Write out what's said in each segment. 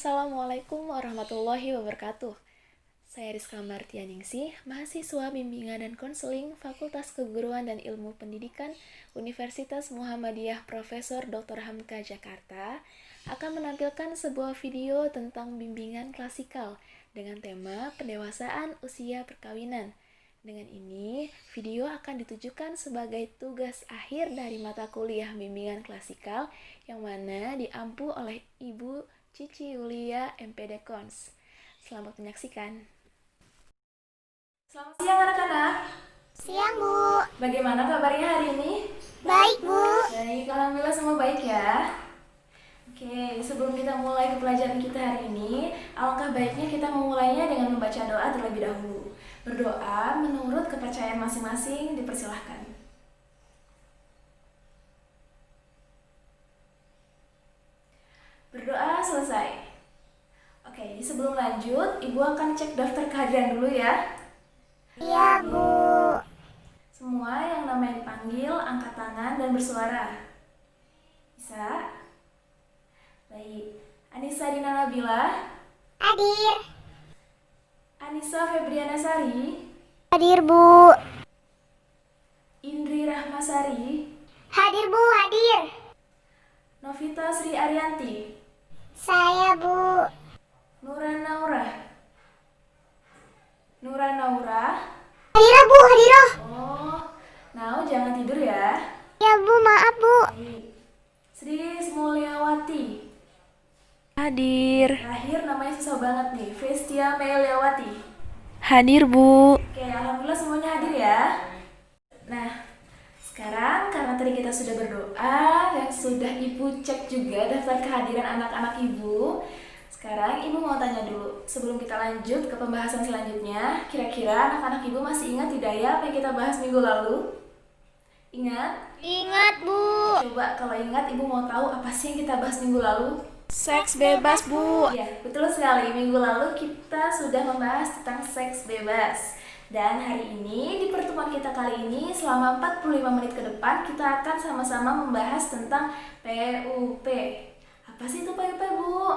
Assalamualaikum warahmatullahi wabarakatuh. Saya Rizka Martianingsih, mahasiswa Bimbingan dan Konseling Fakultas Keguruan dan Ilmu Pendidikan Universitas Muhammadiyah Profesor Dr. Hamka Jakarta, akan menampilkan sebuah video tentang bimbingan klasikal dengan tema pendewasaan usia perkawinan. Dengan ini, video akan ditujukan sebagai tugas akhir dari mata kuliah bimbingan klasikal yang mana diampu oleh Ibu Cici Yulia MPD Kons. Selamat menyaksikan. Selamat siang anak-anak. Siang, Bu. Bagaimana kabarnya hari ini? Baik, Bu. Baik, alhamdulillah semua baik ya. Oke, sebelum kita mulai ke pelajaran kita hari ini, alangkah baiknya kita memulainya dengan membaca doa terlebih dahulu. Berdoa menurut kepercayaan masing-masing dipersilahkan. Berdoa selesai. Oke, sebelum lanjut, Ibu akan cek daftar kehadiran dulu ya. Iya, Bu. Semua yang namanya dipanggil, angkat tangan dan bersuara. Bisa? Baik. Anissa Dina Nabila, Hadir. Anissa Febriana Sari, Hadir, Bu. Indri Rahmasari, Hadir, Bu. Hadir. Novita Sri Arianti, Saya, Bu. Nura Naura. Hadir, Bu. Hadir. Oh, now jangan tidur ya. Ya, Bu. Maaf, Bu. Baik. Sri Mulyawati. Hadir. Terakhir namanya susah banget nih, Vestia Meliawati. Hadir, Bu. Oke, alhamdulillah semuanya hadir ya. Nah, sekarang karena tadi kita sudah berdoa dan sudah Ibu cek juga daftar kehadiran anak-anak Ibu, sekarang Ibu mau tanya dulu, sebelum kita lanjut ke pembahasan selanjutnya, kira-kira anak-anak Ibu masih ingat tidak ya apa yang kita bahas minggu lalu? Ingat? Ingat, Bu. Coba kalau ingat, Ibu mau tahu apa sih yang kita bahas minggu lalu? Seks bebas, Bu. Ya, betul sekali. Minggu lalu kita sudah membahas tentang seks bebas. Dan hari ini, di pertemuan kita kali ini, selama 45 menit ke depan, kita akan sama-sama membahas tentang PUP. Apa sih itu PUP, Bu?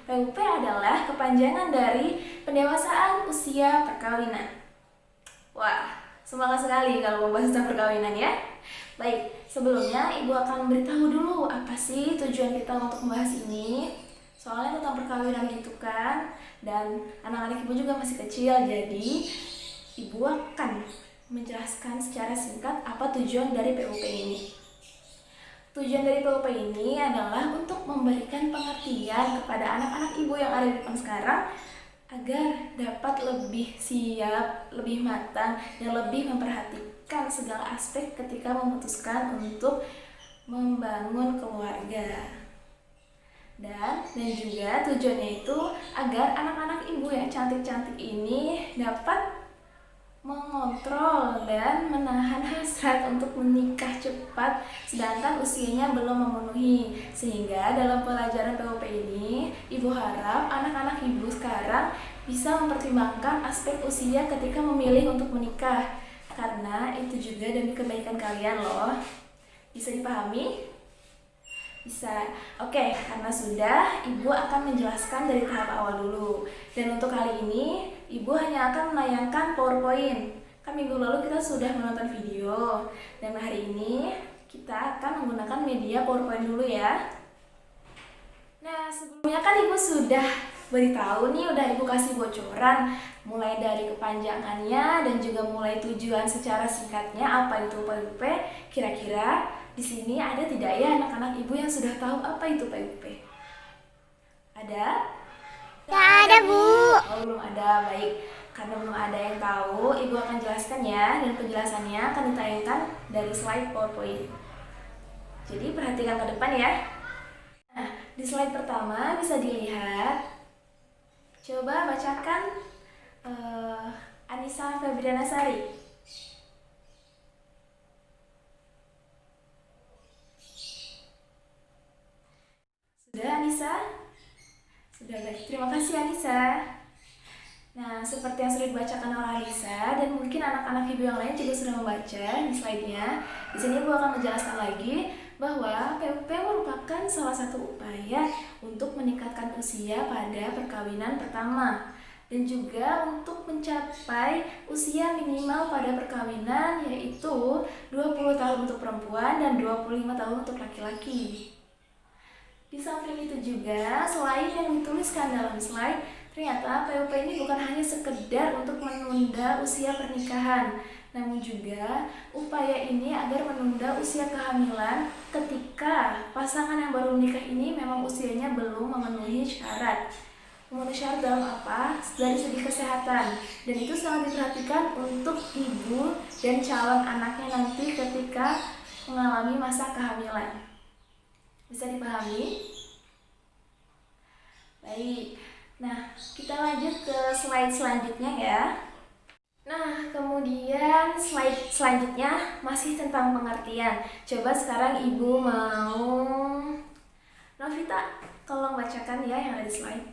PUP adalah kepanjangan dari pendewasaan usia perkawinan. Wah, semangat sekali kalau membahas tentang perkawinan ya. Baik, sebelumnya Ibu akan memberitahu dulu apa sih tujuan kita untuk membahas ini. Soalnya tentang perkawinan gitu kan, dan anak-anak Ibu juga masih kecil, jadi Ibu akan menjelaskan secara singkat apa tujuan dari PUP ini. Tujuan dari PUP ini adalah untuk memberikan pengertian kepada anak-anak Ibu yang ada di depan sekarang agar dapat lebih siap, lebih matang, dan lebih memperhatikan segala aspek ketika memutuskan untuk membangun keluarga. Dan juga tujuannya itu agar anak-anak Ibu yang cantik-cantik ini dapat mengontrol dan menahan hasrat untuk menikah cepat sedangkan usianya belum memenuhi. Sehingga dalam pelajaran PUP ini, Ibu harap anak-anak Ibu sekarang bisa mempertimbangkan aspek usia ketika memilih untuk menikah, karena itu juga demi kebaikan kalian loh. Bisa dipahami? Bisa. Oke, karena sudah, Ibu akan menjelaskan dari tahap awal dulu. Dan untuk kali ini, Ibu hanya akan menayangkan PowerPoint. Kan minggu lalu kita sudah menonton video. Dan hari ini, kita akan menggunakan media PowerPoint dulu ya. Nah, sebelumnya kan Ibu sudah beritahu nih, udah Ibu kasih bocoran. Mulai dari kepanjangannya dan juga mulai tujuan secara singkatnya apa itu PUP. Kira-kira di sini ada tidak ya anak-anak Ibu yang sudah tahu apa itu PUP? Ada? Gak ada, Bu. Oh, belum ada. Baik. Karena belum ada yang tahu, Ibu akan jelaskan ya, dan penjelasannya akan ditayangkan dari slide PowerPoint. Jadi perhatikan ke depan ya. Nah, di slide pertama bisa dilihat. Coba bacakan Anissa Febriana Sari. Sudah, Anissa? Sudah, baik. Terima kasih, Anissa. Nah, seperti yang sudah dibacakan oleh Anissa dan mungkin anak-anak Ibu yang lain juga sudah membaca di slide-nya. Di sini Ibu akan menjelaskan lagi bahwa PUP merupakan salah satu upaya untuk meningkatkan usia pada perkawinan pertama dan juga untuk mencapai usia minimal pada perkawinan yaitu 20 tahun untuk perempuan dan 25 tahun untuk laki-laki. Di samping itu juga, selain yang dituliskan dalam slide, ternyata PUP ini bukan hanya sekedar untuk menunda usia pernikahan, namun juga upaya ini agar menunda usia kehamilan ketika pasangan yang baru menikah ini memang usianya belum memenuhi syarat. Memenuhi syarat dalam apa? Dari segi kesehatan. Dan itu sangat diperhatikan untuk ibu dan calon anaknya nanti ketika mengalami masa kehamilan. Bisa dipahami? Baik. Nah, kita lanjut ke slide selanjutnya ya. Nah, kemudian slide selanjutnya masih tentang pengertian. Coba sekarang Ibu mau Novita, tolong bacakan ya yang ada di slide.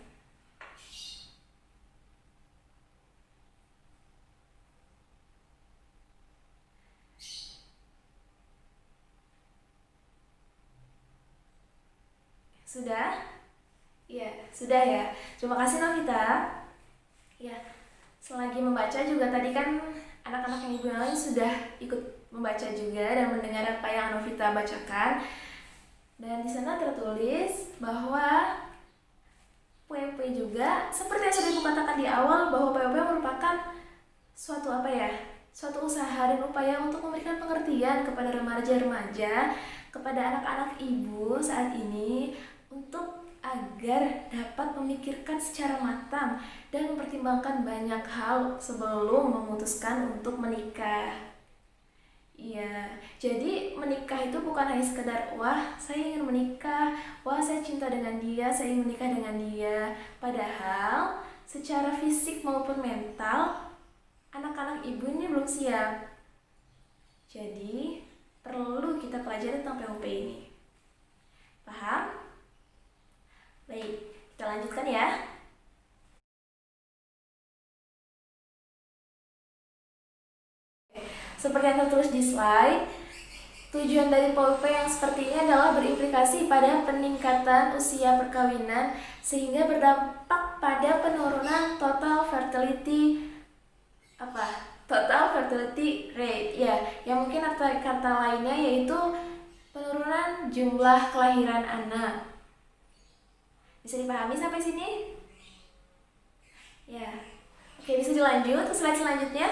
Sudah? Ya, sudah ya. Terima kasih Novita. Ya. Selagi membaca juga tadi kan anak-anak yang Ibu yang lain sudah ikut membaca juga dan mendengar apa yang Novita bacakan. Dan di sana tertulis bahwa PUP juga seperti yang sudah Ibu katakan di awal bahwa PUP merupakan suatu suatu usaha dan upaya untuk memberikan pengertian kepada remaja-remaja, kepada anak-anak Ibu saat ini untuk agar dapat memikirkan secara matang dan mempertimbangkan banyak hal sebelum memutuskan untuk menikah. Iya, jadi menikah itu bukan hanya sekedar wah saya ingin menikah, wah saya cinta dengan dia, saya ingin menikah dengan dia. Padahal secara fisik maupun mental anak-anak Ibu ini belum siap. Jadi perlu kita pelajari tentang PUP ini. Paham? Baik, kita lanjutkan ya. Seperti yang tertulis di slide, tujuan dari PUP yang seperti ini adalah berimplikasi pada peningkatan usia perkawinan sehingga berdampak pada penurunan total fertility rate ya, yang mungkin kata lainnya yaitu penurunan jumlah kelahiran anak. Bisa dipahami sampai sini? Ya. Oke, bisa dilanjut ke slide selanjutnya.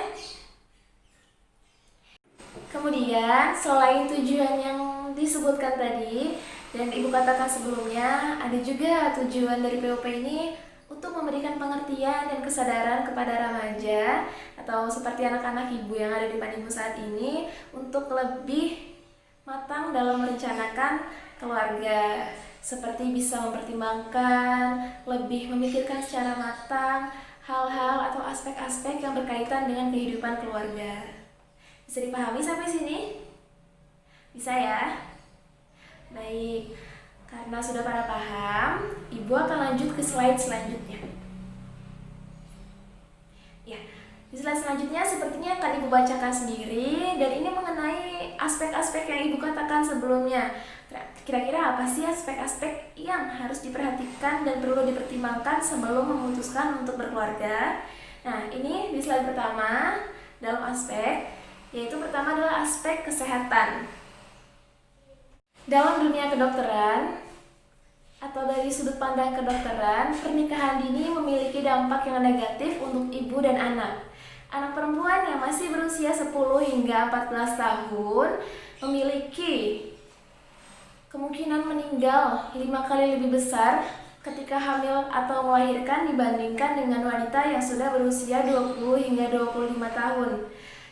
Kemudian, selain tujuan yang disebutkan tadi dan Ibu katakan sebelumnya, ada juga tujuan dari PUP ini untuk memberikan pengertian dan kesadaran kepada remaja atau seperti anak-anak Ibu yang ada di depan Ibu saat ini untuk lebih matang dalam merencanakan keluarga. Seperti bisa mempertimbangkan, lebih memikirkan secara matang hal-hal atau aspek-aspek yang berkaitan dengan kehidupan keluarga. Bisa dipahami sampai sini? Bisa ya? Baik, karena sudah pada paham, Ibu akan lanjut ke slide selanjutnya. Ya, di slide selanjutnya sepertinya akan Ibu bacakan sendiri dan ini mengenai aspek-aspek yang Ibu katakan sebelumnya. Kira-kira apa sih aspek-aspek yang harus diperhatikan dan perlu dipertimbangkan sebelum memutuskan untuk berkeluarga? Nah, ini di slide pertama dalam aspek, yaitu pertama adalah aspek kesehatan. Dalam dunia kedokteran atau dari sudut pandang kedokteran, pernikahan dini memiliki dampak yang negatif untuk ibu dan anak. Anak perempuan yang masih berusia 10 hingga 14 tahun memiliki kemungkinan meninggal 5 kali lebih besar ketika hamil atau melahirkan dibandingkan dengan wanita yang sudah berusia 20 hingga 25 tahun.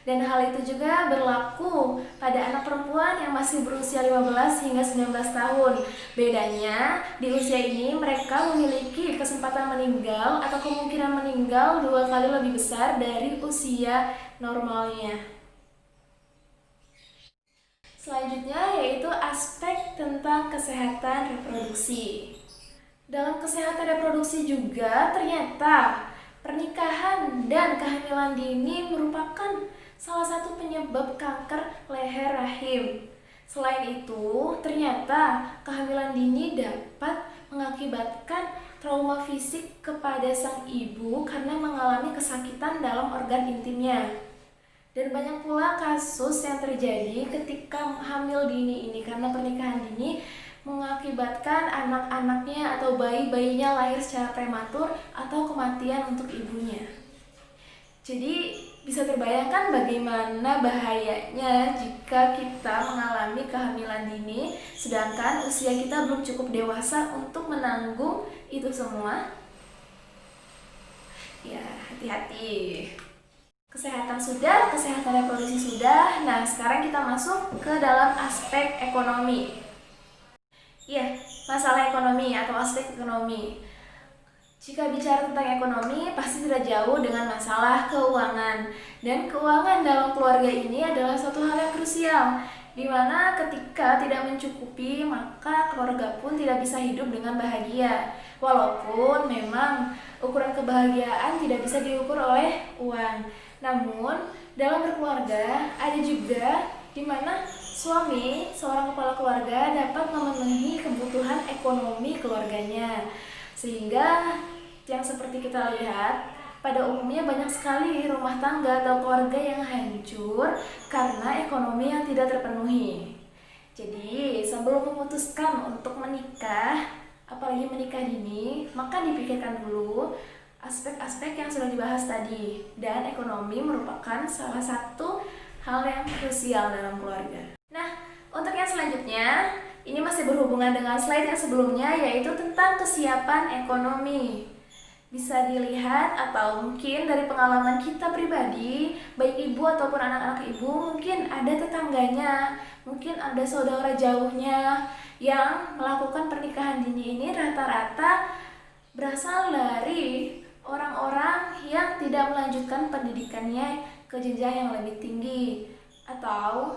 Dan hal itu juga berlaku pada anak perempuan yang masih berusia 15 hingga 19 tahun. Bedanya, di usia ini mereka memiliki kesempatan meninggal atau kemungkinan meninggal 2 kali lebih besar dari usia normalnya. Selanjutnya yaitu aspek tentang kesehatan reproduksi. Dalam kesehatan reproduksi juga ternyata pernikahan dan kehamilan dini merupakan salah satu penyebab kanker leher rahim. Selain itu, ternyata kehamilan dini dapat mengakibatkan trauma fisik kepada sang ibu karena mengalami kesakitan dalam organ intimnya. Dan banyak pula kasus yang terjadi ketika hamil dini ini karena pernikahan dini mengakibatkan anak-anaknya atau bayi-bayinya lahir secara prematur atau kematian untuk ibunya. Jadi bisa terbayangkan bagaimana bahayanya jika kita mengalami kehamilan dini sedangkan usia kita belum cukup dewasa untuk menanggung itu semua. Ya, hati-hati. Kesehatan sudah, kesehatan reproduksi sudah. Nah, sekarang kita masuk ke dalam aspek ekonomi. Ya, masalah ekonomi atau aspek ekonomi. Jika bicara tentang ekonomi, pasti tidak jauh dengan masalah keuangan. Dan keuangan dalam keluarga ini adalah suatu hal yang krusial, di mana ketika tidak mencukupi, maka keluarga pun tidak bisa hidup dengan bahagia. Walaupun memang ukuran kebahagiaan tidak bisa diukur oleh uang. Namun, dalam berkeluarga ada juga di mana suami, seorang kepala keluarga dapat memenuhi kebutuhan ekonomi keluarganya. Sehingga yang seperti kita lihat, pada umumnya banyak sekali rumah tangga atau keluarga yang hancur karena ekonomi yang tidak terpenuhi. Jadi, sebelum memutuskan untuk menikah, apalagi menikah dini, maka dipikirkan dulu aspek-aspek yang sudah dibahas tadi. Dan ekonomi merupakan salah satu hal yang krusial dalam keluarga. Nah, untuk yang selanjutnya, ini masih berhubungan dengan slide yang sebelumnya, yaitu tentang kesiapan ekonomi. Bisa dilihat atau mungkin dari pengalaman kita pribadi, baik ibu ataupun anak-anak ibu, mungkin ada tetangganya, mungkin ada saudara jauhnya yang melakukan pernikahan dini ini rata-rata berasal dari orang-orang yang tidak melanjutkan pendidikannya ke jenjang yang lebih tinggi, atau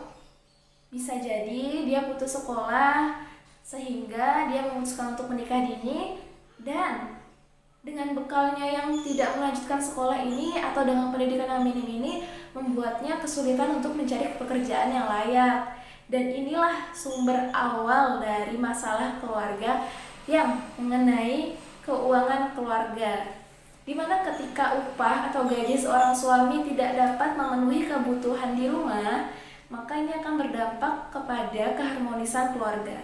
bisa jadi dia putus sekolah sehingga dia memutuskan untuk menikah dini, dan dengan bekalnya yang tidak melanjutkan sekolah ini atau dengan pendidikan yang minim ini membuatnya kesulitan untuk mencari pekerjaan yang layak. Dan inilah sumber awal dari masalah keluarga yang mengenai keuangan keluarga, di mana ketika upah atau gaji seorang suami tidak dapat memenuhi kebutuhan di rumah, maka ini akan berdampak kepada keharmonisan keluarga.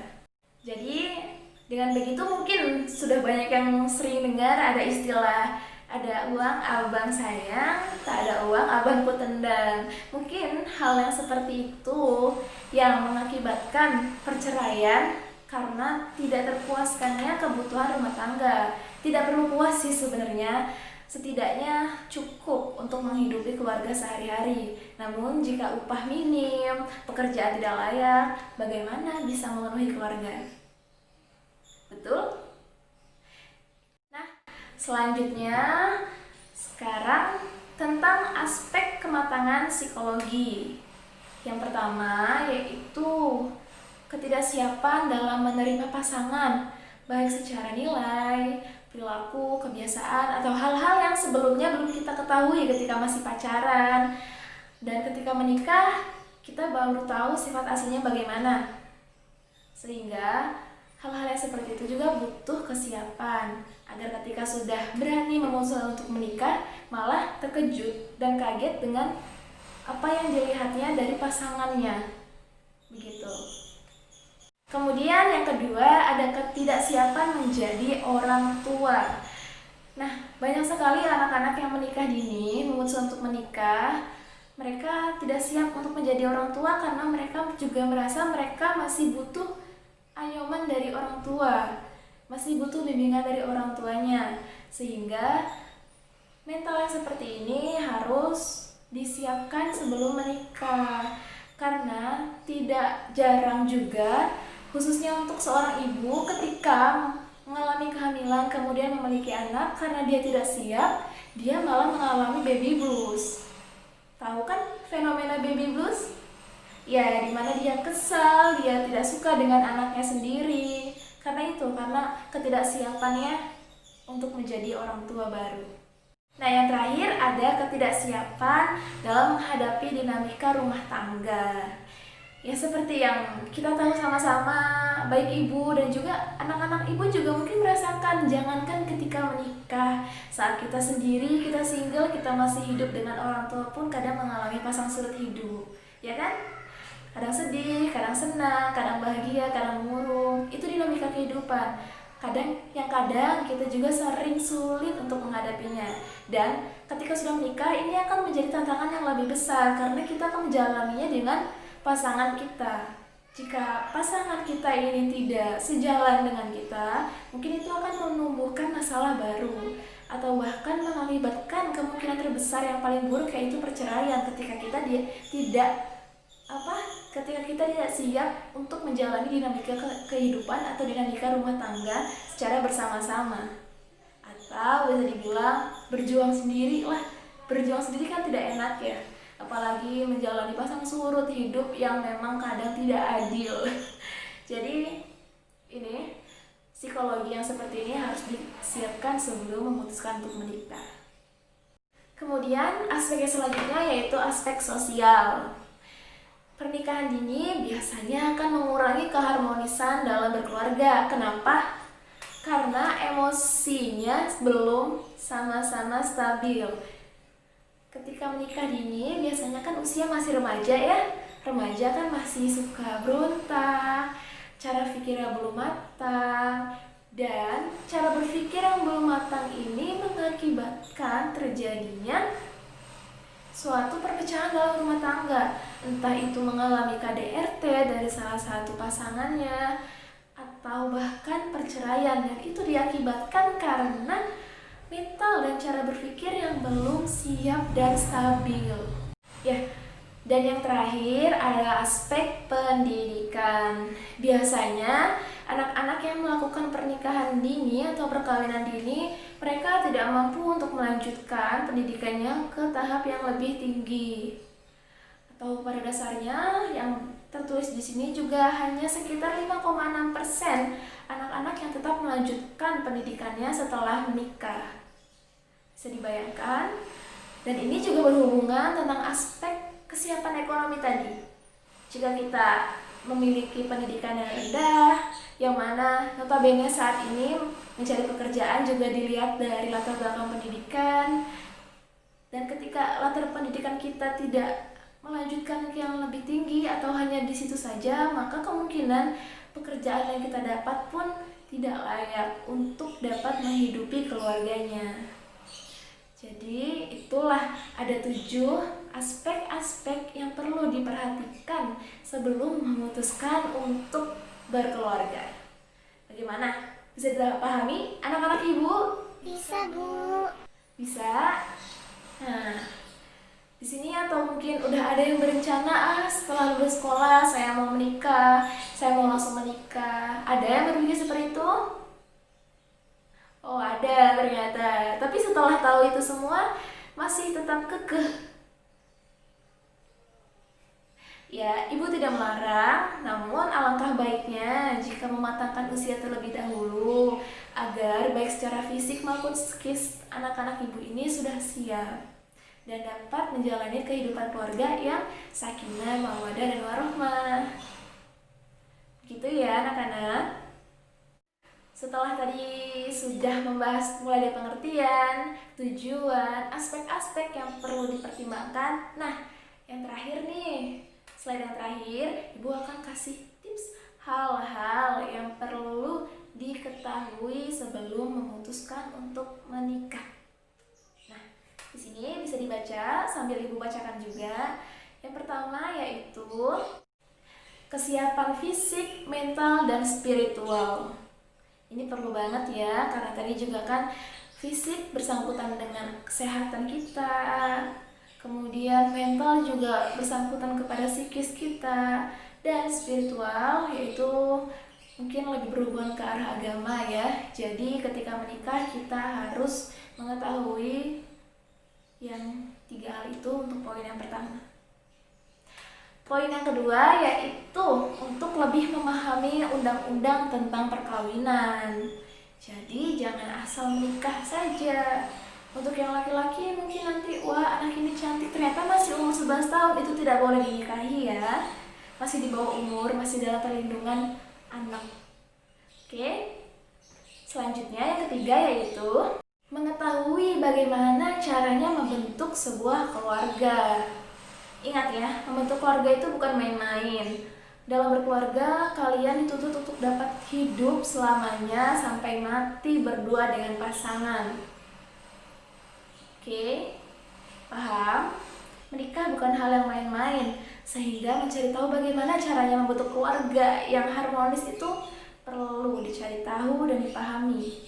Jadi dengan begitu mungkin sudah banyak yang sering dengar ada istilah, ada uang abang sayang, tak ada uang abangku tendang. Mungkin hal yang seperti itu yang mengakibatkan perceraian karena tidak terpuaskannya kebutuhan rumah tangga. Tidak perlu puas sih sebenarnya, setidaknya cukup untuk menghidupi keluarga sehari-hari. Namun jika upah minim, pekerjaan tidak layak, bagaimana bisa memenuhi keluarga? Betul? Nah, selanjutnya sekarang tentang aspek kematangan psikologi. Yang pertama yaitu ketidaksiapan dalam menerima pasangan, baik secara nilai, perilaku, kebiasaan, atau hal-hal yang sebelumnya belum kita ketahui ketika masih pacaran. Dan ketika menikah, kita baru tahu sifat aslinya bagaimana. Sehingga hal-hal yang seperti itu juga butuh kesiapan, agar ketika sudah berani memutuskan untuk menikah, malah terkejut dan kaget dengan apa yang dilihatnya dari pasangannya. Begitu. Kemudian yang kedua, ada ketidaksiapan menjadi orang tua. Nah, banyak sekali anak-anak yang menikah dini, memutuskan untuk menikah, mereka tidak siap untuk menjadi orang tua karena mereka juga merasa mereka masih butuh ayoman dari orang tua, masih butuh bimbingan dari orang tuanya. Sehingga mental yang seperti ini harus disiapkan sebelum menikah. Karena tidak jarang juga, khususnya untuk seorang ibu ketika mengalami kehamilan kemudian memiliki anak, karena dia tidak siap, dia malah mengalami baby blues. Tahu kan fenomena baby blues? Ya, dimana dia kesal, dia tidak suka dengan anaknya sendiri. Karena ketidaksiapannya untuk menjadi orang tua baru. Nah, yang terakhir ada ketidaksiapan dalam menghadapi dinamika rumah tangga. Ya seperti yang kita tahu sama-sama, baik ibu dan juga anak-anak ibu juga mungkin merasakan, jangankan ketika menikah, saat kita sendiri, kita single, kita masih hidup dengan orang tua pun kadang mengalami pasang surut hidup, ya kan? Kadang sedih, kadang senang, kadang bahagia, kadang murung. Itu dinamika kehidupan. Kadang kita juga sering sulit untuk menghadapinya. Dan ketika sudah menikah, ini akan menjadi tantangan yang lebih besar karena kita akan menjalaninya dengan pasangan kita. Jika pasangan kita ini tidak sejalan dengan kita, mungkin itu akan menumbuhkan masalah baru atau bahkan mengakibatkan kemungkinan terbesar yang paling buruk, yaitu perceraian ketika kita ketika kita tidak siap untuk menjalani dinamika kehidupan atau dinamika rumah tangga secara bersama-sama, atau bisa dibilang berjuang sendiri lah. Berjuang sendiri kan tidak enak ya, apalagi menjalani pasang surut hidup yang memang kadang tidak adil. Jadi ini psikologi yang seperti ini harus disiapkan sebelum memutuskan untuk menikah. Kemudian aspek yang selanjutnya yaitu aspek sosial. Pernikahan dini biasanya akan mengurangi keharmonisan dalam berkeluarga. Kenapa? Karena emosinya belum sama-sama stabil. Ketika menikah dini biasanya kan usia masih remaja ya. Remaja kan masih suka berontak, cara pikirnya belum matang, dan cara berpikir yang belum matang ini mengakibatkan terjadinya suatu perpecahan dalam rumah tangga. Entah itu mengalami KDRT dari salah satu pasangannya, atau bahkan perceraian, dan itu diakibatkan karena mental dan cara berpikir yang belum siap dan stabil. Ya, dan yang terakhir adalah aspek pendidikan. Biasanya anak-anak yang melakukan pernikahan dini atau perkawinan dini, mereka tidak mampu untuk melanjutkan pendidikannya ke tahap yang lebih tinggi. Atau pada dasarnya yang tertulis di sini juga hanya sekitar 5,6% anak-anak yang tetap melanjutkan pendidikannya setelah menikah. Bisa dibayangkan? Dan ini juga berhubungan tentang aspek kesiapan ekonomi tadi. Jika kita memiliki pendidikan yang rendah, yang mana notabene saat ini mencari pekerjaan juga dilihat dari latar belakang pendidikan, dan ketika latar pendidikan kita tidak melanjutkan ke yang lebih tinggi atau hanya di situ saja, maka kemungkinan pekerjaan yang kita dapat pun tidak layak untuk dapat menghidupi keluarganya. Jadi itulah ada 7 aspek-aspek yang perlu diperhatikan sebelum memutuskan untuk berkeluarga. Bagaimana? Bisa dipahami anak-anak ibu? Bisa, Bu. Bisa? Nah, di sini atau mungkin udah ada yang berencana, setelah lulus sekolah saya mau menikah, saya mau langsung menikah. Ada yang berpikir seperti itu? Oh, ada ternyata. Tapi setelah tahu itu semua masih tetap kekeh. Ya, ibu tidak melarang, namun alangkah baiknya jika mematangkan usia terlebih dahulu agar baik secara fisik maupun psikis anak-anak ibu ini sudah siap dan dapat menjalani kehidupan keluarga yang sakinah, mawaddah, dan warahmah. Gitu ya anak-anak. Setelah tadi sudah membahas mulai dari pengertian, tujuan, aspek-aspek yang perlu dipertimbangkan. Nah, yang terakhir nih, slide yang terakhir, Ibu akan kasih tips hal-hal yang perlu diketahui sebelum memutuskan untuk menikah. Nah, di sini bisa dibaca sambil Ibu bacakan juga. Yang pertama yaitu kesiapan fisik, mental, dan spiritual. Ini perlu banget ya, karena tadi juga kan fisik bersangkutan dengan kesehatan kita, kemudian mental juga bersangkutan kepada psikis kita, dan spiritual yaitu mungkin lebih berhubungan ke arah agama ya. Jadi ketika menikah kita harus mengetahui yang 3 hal itu untuk poin yang pertama. Poin yang kedua yaitu untuk lebih memahami undang-undang tentang perkawinan. Jadi jangan asal menikah saja. Untuk yang laki-laki mungkin nanti, wah anak ini cantik, ternyata masih umur 11 tahun, itu tidak boleh dinikahi ya. masih di bawah umur, masih dalam perlindungan anak. Oke. Selanjutnya yang ketiga yaitu mengetahui bagaimana caranya membentuk sebuah keluarga. Ingat ya, membentuk keluarga itu bukan main-main. Dalam berkeluarga, kalian dituntut untuk dapat hidup selamanya sampai mati berdua dengan pasangan. Oke, paham? Menikah bukan hal yang main-main, sehingga mencari tahu bagaimana caranya membentuk keluarga yang harmonis itu perlu dicari tahu dan dipahami.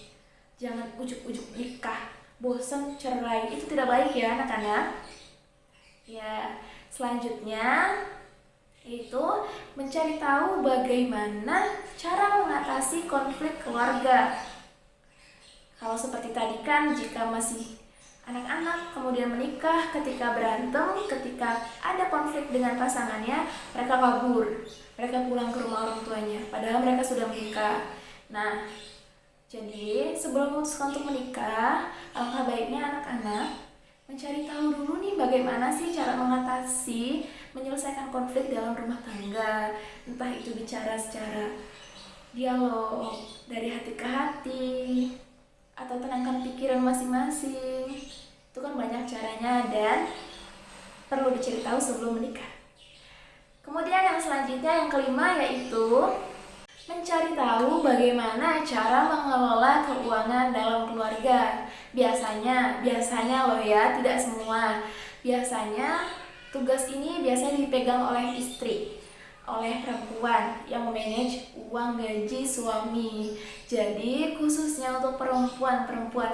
Jangan ujuk-ujuk nikah, bosan, cerai, itu tidak baik ya anak-anak. Ya, selanjutnya itu mencari tahu bagaimana cara mengatasi konflik keluarga. Kalau seperti tadi kan, jika masih anak-anak kemudian menikah, ketika berantem, ketika ada konflik dengan pasangannya, mereka kabur, mereka pulang ke rumah orang tuanya, padahal mereka sudah menikah. Nah, jadi sebelum memutuskan untuk menikah, alangkah baiknya anak-anak mencari tahu dulu nih bagaimana sih cara mengatasi, menyelesaikan konflik dalam rumah tangga. Entah itu bicara secara dialog, dari hati ke hati, atau tenangkan pikiran masing-masing. Itu kan banyak caranya dan perlu dicari tahu sebelum menikah. Kemudian yang selanjutnya, yang kelima, yaitu mencari tahu bagaimana cara mengelola keuangan dalam keluarga. Biasanya loh ya, tidak semua. Biasanya tugas ini biasanya dipegang oleh istri, oleh perempuan yang memanage uang gaji suami. Jadi khususnya untuk perempuan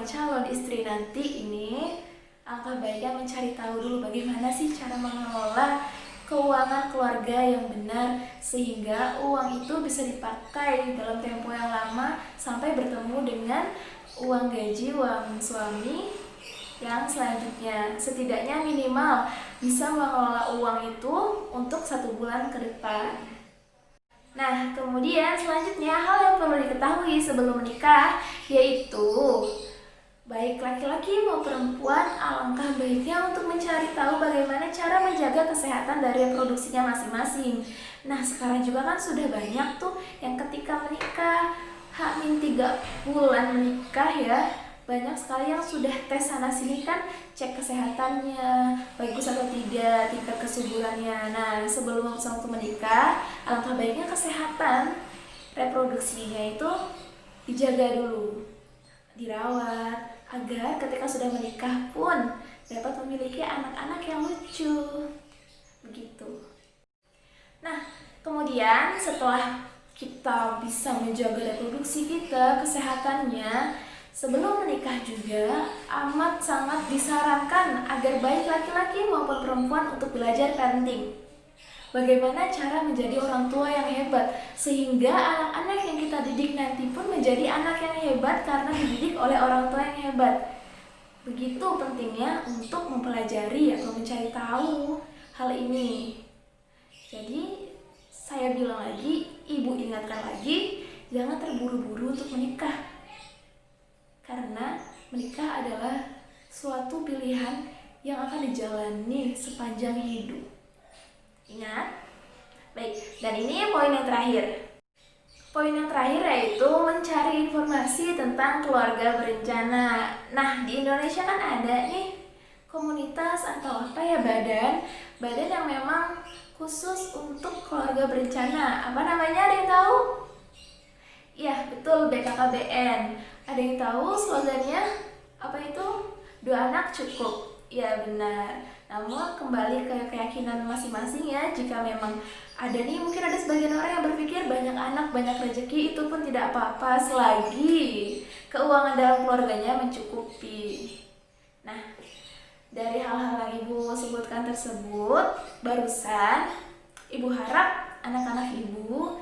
calon istri nanti ini, alangkah baiknya mencari tahu dulu bagaimana sih cara mengelola keuangan keluarga yang benar, sehingga uang itu bisa dipakai dalam tempo yang lama sampai bertemu dengan uang gaji uang suami yang selanjutnya. Setidaknya minimal bisa mengelola uang itu untuk 1 bulan ke depan. Nah, kemudian selanjutnya hal yang perlu diketahui sebelum menikah yaitu baik laki-laki maupun perempuan, alangkah baiknya untuk mencari tahu bagaimana cara menjaga kesehatan dari reproduksinya masing-masing. Nah, sekarang juga kan sudah banyak tuh yang ketika menikah, H-3 bulan menikah ya, banyak sekali yang sudah tes sana sini kan, cek kesehatannya, bagus atau tidak, tingkat kesuburannya. Nah, sebelum memutuskan untuk menikah, alangkah baiknya kesehatan reproduksinya itu dijaga dulu, dirawat, agar ketika sudah menikah pun dapat memiliki anak-anak yang lucu. Begitu. Nah, kemudian setelah kita bisa menjaga reproduksi kita, kesehatannya, sebelum menikah juga amat sangat disarankan agar baik laki-laki maupun perempuan untuk belajar parenting. Bagaimana cara menjadi orang tua yang hebat, sehingga anak-anak yang kita didik nanti pun menjadi anak yang hebat karena dididik oleh orang tua yang hebat. Begitu pentingnya untuk mempelajari atau mencari tahu hal ini. Jadi saya bilang lagi, ibu ingatkan lagi, jangan terburu-buru untuk menikah. Karena menikah adalah suatu pilihan yang akan dijalani sepanjang hidup. Ingat? Baik, dan ini poin yang terakhir. Poin yang terakhir yaitu mencari informasi tentang keluarga berencana. Nah, di Indonesia kan ada nih komunitas atau apa ya, badan yang memang khusus untuk keluarga berencana. Apa namanya, ada yang tahu? Iya, betul, BKKBN. Ada yang tahu slogannya? Apa itu? 2 anak cukup. Ya benar. Namun kembali ke keyakinan masing-masing ya. Jika memang ada nih, mungkin ada sebagian orang yang berpikir banyak anak, banyak rezeki, itu pun tidak apa-apa selagi keuangan dalam keluarganya mencukupi. Nah, dari hal-hal yang ibu sebutkan tersebut barusan, ibu harap anak-anak ibu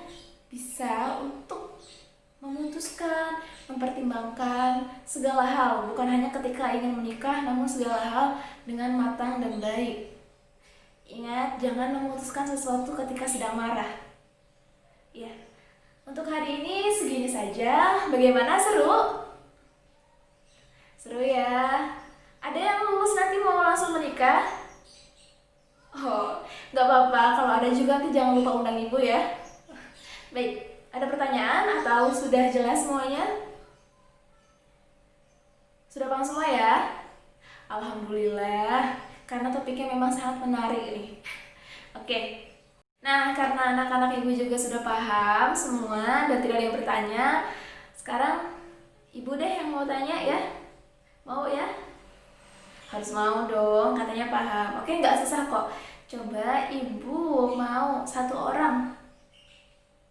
bisa untuk memutuskan, mempertimbangkan segala hal, bukan hanya ketika ingin menikah, namun segala hal dengan matang dan baik. Ingat, jangan memutuskan sesuatu ketika sedang marah. Ya, untuk hari ini segini saja. Bagaimana, seru? Seru ya. Ada yang lulus nanti mau langsung menikah? Oh, nggak apa-apa. Kalau ada juga nanti jangan lupa undang ibu ya. Baik, ada pertanyaan atau sudah jelas semuanya? Sudah paham semua ya? Alhamdulillah, karena topiknya memang sangat menarik nih. Oke, nah karena anak-anak ibu juga sudah paham semua dan tidak ada yang bertanya, sekarang ibu deh yang mau tanya ya. Mau ya? Harus mau dong, katanya paham. Oke, nggak susah kok. Coba ibu mau satu orang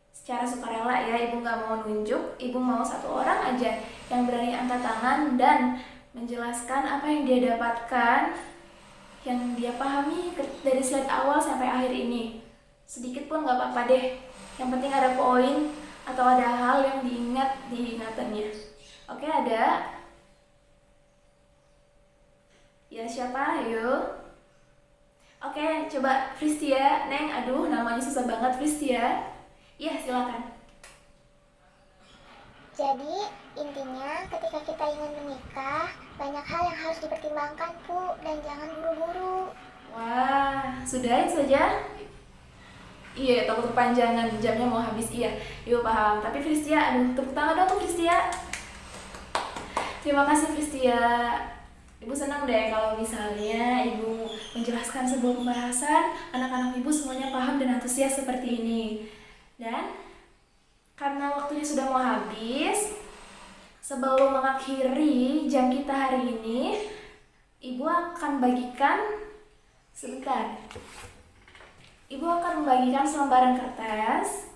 secara sukarela ya, ibu nggak mau nunjuk, ibu mau satu orang aja yang berani angkat tangan dan menjelaskan apa yang dia dapatkan, yang dia pahami dari slide awal sampai akhir ini. Sedikit pun nggak apa-apa deh, yang penting ada poin atau ada hal yang diingat di ingatannya. Oke, ada? Ya, siapa? Ayo. Oke, coba Fristia, Neng. Aduh, namanya susah banget, Fristia. Iya, silakan. Jadi, intinya ketika kita ingin menikah, banyak hal yang harus dipertimbangkan, Bu, dan jangan buru-buru. Wah, sudah itu saja? Iya, takut kepanjangan, jamnya mau habis. Iya, ibu paham. Tapi Fristia, aduh, tepuk tangan dong untuk Fristia. Terima kasih Fristia. Ibu senang deh kalau misalnya ibu menjelaskan sebuah pembahasan, anak-anak ibu semuanya paham dan antusias seperti ini. Dan karena waktunya sudah mau habis, sebelum mengakhiri jam kita hari ini, ibu akan bagikan sebentar. Ibu akan membagikan selembaran kertas,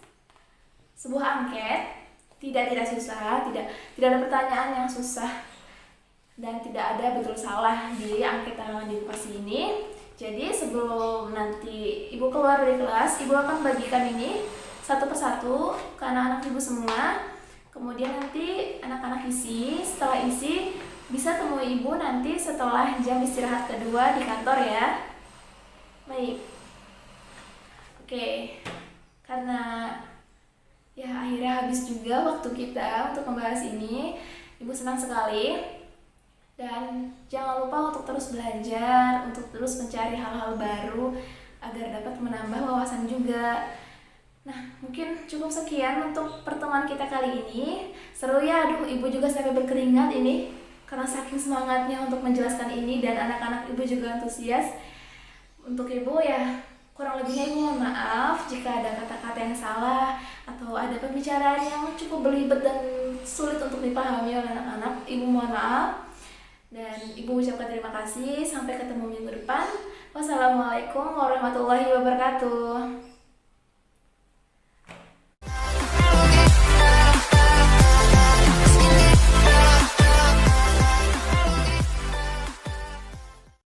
sebuah angket, tidak susah, tidak ada pertanyaan yang susah. Dan tidak ada betul salah di angket yang ibu kasih ini. Jadi sebelum nanti ibu keluar dari kelas, ibu akan bagikan ini satu persatu ke anak-anak ibu semua. Kemudian nanti anak-anak isi, setelah isi bisa temui ibu nanti setelah jam istirahat kedua di kantor ya. Baik. Oke. Karena ya akhirnya habis juga waktu kita untuk membahas ini. Ibu senang sekali. Dan jangan lupa untuk terus belajar, untuk terus mencari hal-hal baru agar dapat menambah wawasan juga. Nah, mungkin cukup sekian untuk pertemuan kita kali ini. Seru ya, aduh ibu juga sampai berkeringat ini karena saking semangatnya untuk menjelaskan ini dan anak-anak ibu juga antusias. Untuk ibu ya kurang lebihnya ibu mohon maaf jika ada kata-kata yang salah atau ada pembicaraan yang cukup belibet dan sulit untuk dipahami oleh anak-anak. Ibu mohon maaf. Dan ibu ucapkan terima kasih. Sampai ketemu minggu depan. Wassalamualaikum warahmatullahi wabarakatuh.